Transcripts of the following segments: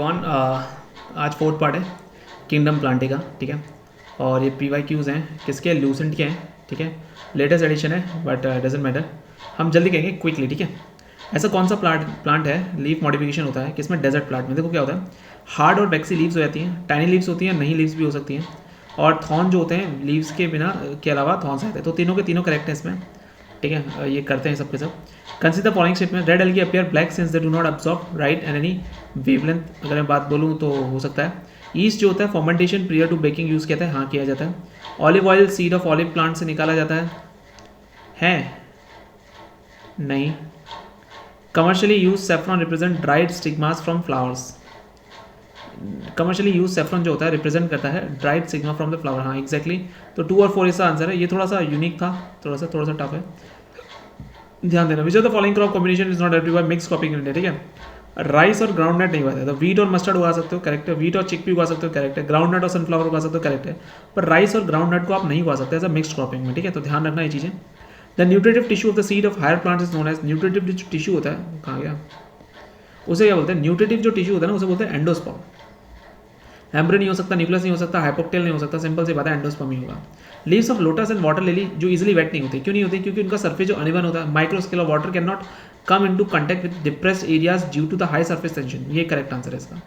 आज fourth part है kingdom Plantae का, ठीक है। और ये PYQs हैं किसके, लूसेंट के हैं, ठीक है। लेटेस्ट एडिशन है बट डजेंट मैटर, हम जल्दी कहेंगे क्विकली, ठीक है। ऐसा कौन सा प्लांट है, लीफ मॉडिफिकेशन होता है किसमें, डेजर्ट प्लांट में। देखो क्या होता है, हार्ड और वैक्सी लीव्स हो जाती हैं, टाइनी लीव्स होती हैं, नई लीव्स भी हो सकती हैं, और थॉर्न जो होते हैं लीव्स के बिना के अलावा थॉर्न्स रहते हैं। तो तीनों के तीनों करेक्ट हैं इसमें, ठीक है। ये करते हैं सबके सब। Consider following statement, red algae appear black since they do not absorb right and any wavelength. अगर मैं बात बोलूँ तो हो सकता है। ईस्ट जो होता है fermentation prior to baking use किया है, हाँ किया जाता है। Olive oil seed of olive plant से निकाला जाता है नहीं। Commercially use saffron represent dried stigmas from flowers. Commercially use saffron जो होता है रिप्रेजेंट करता है dried stigma from the flower, हाँ एग्जैक्टली। तो 2 और 4 इसका आंसर है। ये थोड़ा सा यूनिक था, थोड़ा सा टफ है, ध्यान देना। Which of the following crop combination is not approved by mix cropping in India, ठीक है। राइस और ग्राउंडनट नहीं हुआ था, तो वीट और मस्टर्ड उगा सकते हो, करेक्ट है। वीट और चिकपी उगा सकते हो, करेक्ट है। ग्राउंडनट और सनफ्लावर उगा सकते हो, करेक्ट है। पर राइस और ग्राउंडनट को आप नहीं उगा सकते एज अ मिक्स क्रॉपिंग में, ठीक है। तो ध्यान रखना ये चीज़ें। The nutritive tissue of the seed of higher plants is known as, nutritive जो टिश्यू होता है कहाँ गया, उसे क्या बोलते हैं, न्यूट्रिटिव जो टिश्यू होता है ना उसे बोलते हैं एंडोस्पर्म। एम्ब्रियो नहीं हो सकता, न्यूक्लियस नहीं हो सकता, हाइपोक्टेल नहीं हो सकता, सिंपल सी बात है एंडोस्पर्म ही होगा। Leaves of lotus and water lily जो इजीली वेट नहीं होती, क्यों नहीं होती, क्योंकि उनका सरफेस जो अनइवन होता है, micro scale of water can not come into contact with depressed areas due to the high surface tension. ये करेक्ट आंसर है इसका।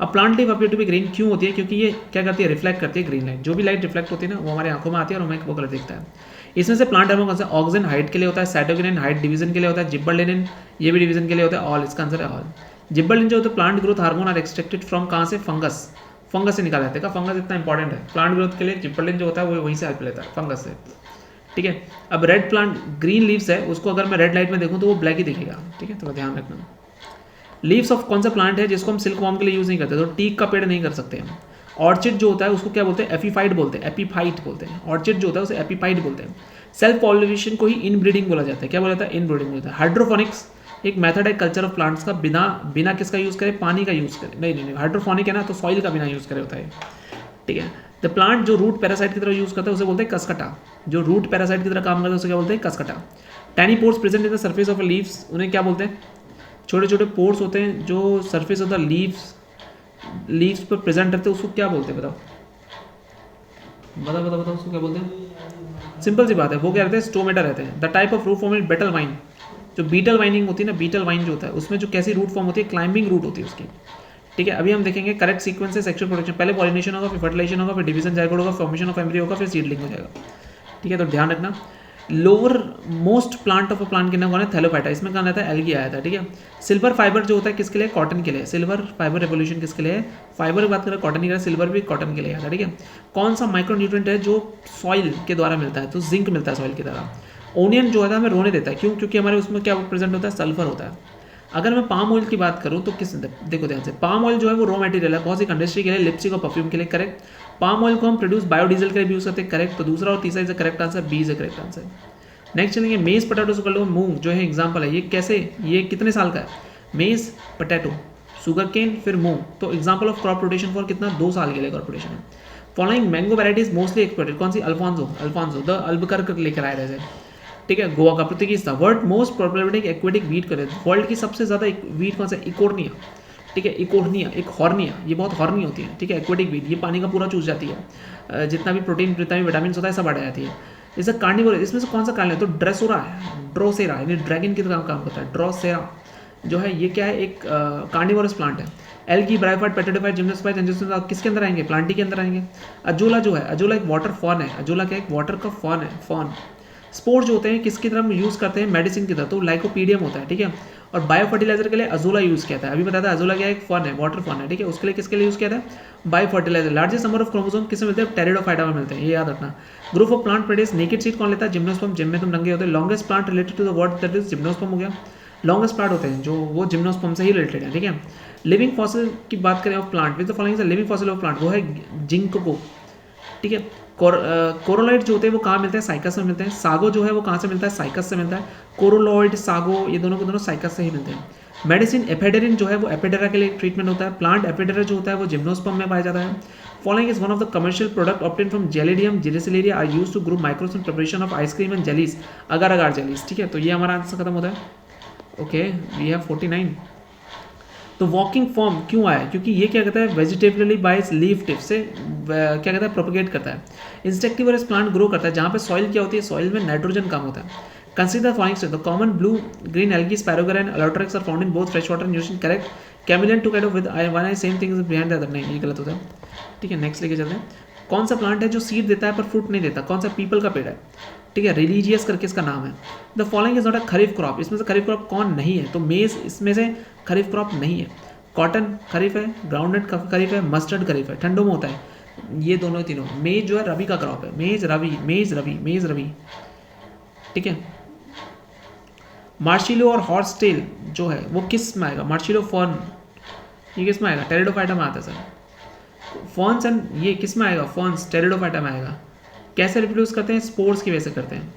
अब plant leaf appear to be green क्यों होती है, क्योंकि ये क्या करती है, रिफ्लेक्ट करती है ग्रीन लाइट। जो भी लाइट रिफ्लेक्ट होती है ना वो हमारी आंखों में आती है और हमें वो कलर दिखता है। इसमें से प्लांट हार्मोन कौन सा, ऑक्सीजन हाइट के लिए होता है, साइटोकिनिन हाइट डिवीजन के लिए होता है, जिब्बरलिन ये भी डिवीजन के लिए होता है, ऑल इसका आंसर है ऑल। जिब्बरलिन जो होता है plant growth hormone are extracted from कहाँ से, फंगस, फंगस से निकाला जाता है। फंगस इतना इंपॉर्टेंट है प्लांट ग्रोथ के लिए, जिब्बरलिन जो होता है वो वहीं से हेल्प लेता है, फंगस से, ठीक है। अब रेड प्लांट ग्रीन लीव्स है, उसको अगर मैं रेड लाइट में देखूँ तो वो ब्लैक ही दिखेगा, ठीक है, थोड़ा ध्यान रखना। लीव्स ऑफ कौन सा प्लांट है जिसको हम सिल्क वॉर्म के लिए यूज़ नहीं करते, तो टीक का पेड़ नहीं कर सकते हम। ऑर्चिड जो होता है उसको क्या बोलते हैं, एपीफाइट बोलते हैं, एपीफाइट बोलते हैं। ऑर्चिड जो होता है उसे एपीफाइट बोलते हैं। सेल्फ पॉलिनेशन को ही इनब्रीडिंग बोला जाता है, क्या बोला जाता है, इनब्रीडिंग बोलता है। हाइड्रोफोनिक्स एक मेथड है कल्चर ऑफ प्लांट्स का, बिना किसका यूज़ करे, पानी का यूज़ करे, नहीं हाइड्रोफोनिक है ना, तो सॉइल का बिना यूज़ करे होता है, ठीक है। द प्लांट जो रूट पैरासाइट की तरह यूज़ करता है उसे बोलते हैं कसकटा। जो रूट पैरासाइट की तरह काम करता है उसे क्या बोलते हैं, कसकटा। Tiny pores present in the surface of leaves, उन्हें क्या बोलते हैं, छोटे छोटे पोर्स होते हैं जो सर्फेस ऑफ द लीव्स पर प्रेजेंट रहते हैं, उसको क्या बोलते हैं, बताओ उसको क्या बोलते हैं। सिंपल सी बात है, वो क्या रहते हैं, स्टोमेटा रहते हैं। The type of root form in betel vine, जो बीटल वाइनिंग होती है ना, बीटल वाइन जो होता है उसमें जो कैसी रूट फॉर्म होती है, क्लाइंबिंग रूट होती है उसकी, ठीक है। अभी हम देखेंगे करेक्ट सीक्वेंस है सेक्सुअल प्रोडक्शन, पहले पॉलिनेशन होगा, फिर फर्टिलाइजेशन होगा, फिर डिवीजन जाइगोट होगा, फॉर्मेशन ऑफ एम्ब्रियो होगा, फिर सीडलिंग हो जाएगा, ठीक है। तो ध्यान रखना। Lower most plant of a plant के नाम कौन है, थैलोफाइटा, इसमें कौन आता है, एल्गी आया था, ठीक है। सिल्वर फाइबर जो होता है किसके लिए, कॉटन के लिए। सिल्वर फाइबर रेवोल्यूशन किसके लिए है, फाइबर की बात करें कॉटन की, सिल्वर भी कॉटन के लिए आता है, ठीक है। कौन सा माइक्रो न्यूट्रिएंट है जो सॉइल के द्वारा मिलता है, तो जिंक मिलता है सॉइल की तरह। ओनियन जो है हमें रोने देता है, क्यों, क्योंकि हमारे उसमें क्या प्रेजेंट होता है, सल्फर होता है। अगर मैं पाम ऑयल की बात करूँ तो किस, देखो ध्यान से, पाम ऑयल जो है वो रॉ मटेरियल है बहुत सी इंडस्ट्री के लिए, लिपस्टिक और परफ्यूम के लिए, करेक्ट। पाम ऑयल को हम प्रोड्यूस बायोडीजल के लिए भी यूज़ करते हैं, करेक्ट। तो दूसरा और तीसरा is the correct answer, b is the correct answer. Next चलेंगे मेज पटेटो से कर लो, मूंग जो है एग्जाम्पल है, ये कैसे, ये कितने साल का है, मेज पटेटो, शुगर केन, फिर मूंग। तो example of crop rotation for कितना, 2 साल के लिए क्रॉप रोटेशन है। Following mango varieties mostly exported, कौन सी, अल्फांसो द अल्बुकर्क लेकर आए रहे, ठीक है। गोवा का पोर्तुगीज था। World most probability aquatic wheat करे, वर्ल्ड की सबसे ज़्यादा वीट कौन सा, इकोर्निया, ठीक है। इकोर्निया एक हॉर्निया, ये बहुत हॉर्नी होती है, ठीक है। एक्वेटिक वीट ये पानी का पूरा चूस जाती है, जितना भी प्रोटीन जितना भी विटामिन होता है सब बढ़ जाती है। इसे कार्निवोर, इसमें से कौन सा कार्निवोर, तो ड्रेसोरा है, ड्रोसेरा यानी ड्रैगन की तरह काम करता है। ड्रोसेरा जो है ये क्या है, एक कार्निवोरस प्लांट है। एल्गी, ब्रायोफाइट, पेट्रोडोफाइट, जिम्नोस्पाइट, एंजियोस्पर्म किसके अंदर आएंगे, प्लांटी के अंदर आएंगे। अजोला जो है, अजोला एक वाटर फॉन है, अजोला क्या एक वाटर का फॉन है, फॉन। स्पोर्स जो होते हैं किसकी तरह यूज़ करते हैं, मेडिसिन की तरह, तो लाइकोपीडियम होता है, ठीक है। और बायो फर्टिलाइजर के लिए अजोला यूज़ किया था, अभी बताया था अजोला क्या एक फॉन है, वाटर फॉन है, ठीक है। उसके लिए किसके लिए यूज़ किया था, bio fertilizer. Largest number of chromosome किसमें मिलते हैं, टेरिडोफाइटा में मिलते हैं, ये याद रखना। Group of plant produce naked seed कौन लेता है, जिम्नोस्पर्म, जिम में तुम नंगे होते हैं। Longest plant related to the word that is gymnosperm हो गया, लॉन्गेस्ट प्लांट होते हैं जो वो जिम्नोस्पर्म से ही रिलेटेड है, ठीक है। लिविंग फॉसिल की बात करें of plant, with the following living fossil of plant, वो है जिंको, ठीक है। कोरोलॉइड जो होते हैं वो कहाँ मिलते हैं, साइकस में मिलते हैं। सागो जो है वो कहाँ से मिलता है, साइकस से मिलता है। कोरोलॉइड, सागो ये दोनों के दोनों साइकस से ही मिलते हैं। मेडिसिन एपेडेरिन जो है वो एपेडेरा के लिए ट्रीटमेंट होता है। प्लांट एपेडेरा जो होता है वो जिम्नोस्पर्म में पाया जाता है। Following is one of the commercial product obtain from gelidium gracilaria are used to grow micros in preparation of ice cream and jellies, agar agar jellies, ठीक है। तो ये हमारा आंसर खत्म होता है। Okay we have 49। तो वॉकिंग फॉर्म क्यों आया, क्योंकि ये क्या कहता है वेजिटेबली बाय लीफ टिप से क्या कहता है प्रोपोगेट करता है। इंसेक्टिवरस प्लांट ग्रो करता है जहाँ पे सॉइल क्या होती है, सॉइल में नाइट्रोजन कम होता है। Consider following the common blue green algae spirogyra and ulothrix are found in both fresh water and ocean, correct. Chameleon two kind of with one eye same thing is behind the other, नहीं ये गलत होता है। ठीक है, next लेके चलते हैं। कौन सा प्लांट है जो सीड देता है पर फ्रूट नहीं देता, कौन सा पीपल का पेड़ है, ठीक है, रिलीजियस करके इसका नाम है। The following is not a kharif crop, इसमें से खरीफ क्रॉप कौन नहीं है, तो मेज इसमें से खरीफ क्रॉप नहीं है। कॉटन खरीफ है, ग्राउंडनट खरीफ है, मस्टर्ड खरीफ है, ठंडों में होता है, ये दोनों तीनों। मेज जो है रबी का क्रॉप है, मेज रबी, मेज रबी, मेज रबी, ठीक है। मार्शिलो और हॉर्स टेल जो है वो किस में आएगा, मार्शिलो फर्न ये किस में आएगा, टेरिडोफाइटा में आता है सर। फर्न्स एंड ये किस में आएगा, फर्न्स टेरिडोफाइटा में आएगा। कैसे रिप्रोड्यूस करते हैं, स्पोर्स की वजह से करते हैं।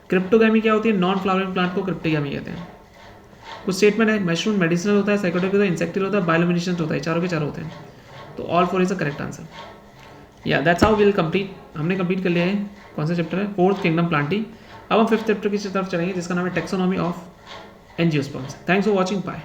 क्रिप्टोगैमी क्या होती है, नॉन फ्लावरिंग प्लांट को क्रिप्टोगैमी कहते हैं। कुछ स्टेटमेंट है, मशरूम मेडिसिनल होता है, साइकोटिक होता है, इंसेक्टिवल होता है, बायोलुमिनेसेंट होता है, चारों के चारों होते हैं। तो all four is the correct answer. या दैट्स हाउ विल कंप्लीट, हमने कंप्लीट कर लिया है कौन सा चैप्टर है, फोर्थ किंगडम प्लांटी। अब हम फिफ्थ चैप्टर की तरफ चलेंगे जिसका नाम है taxonomy of angiosperms. Thanks for watching, bye.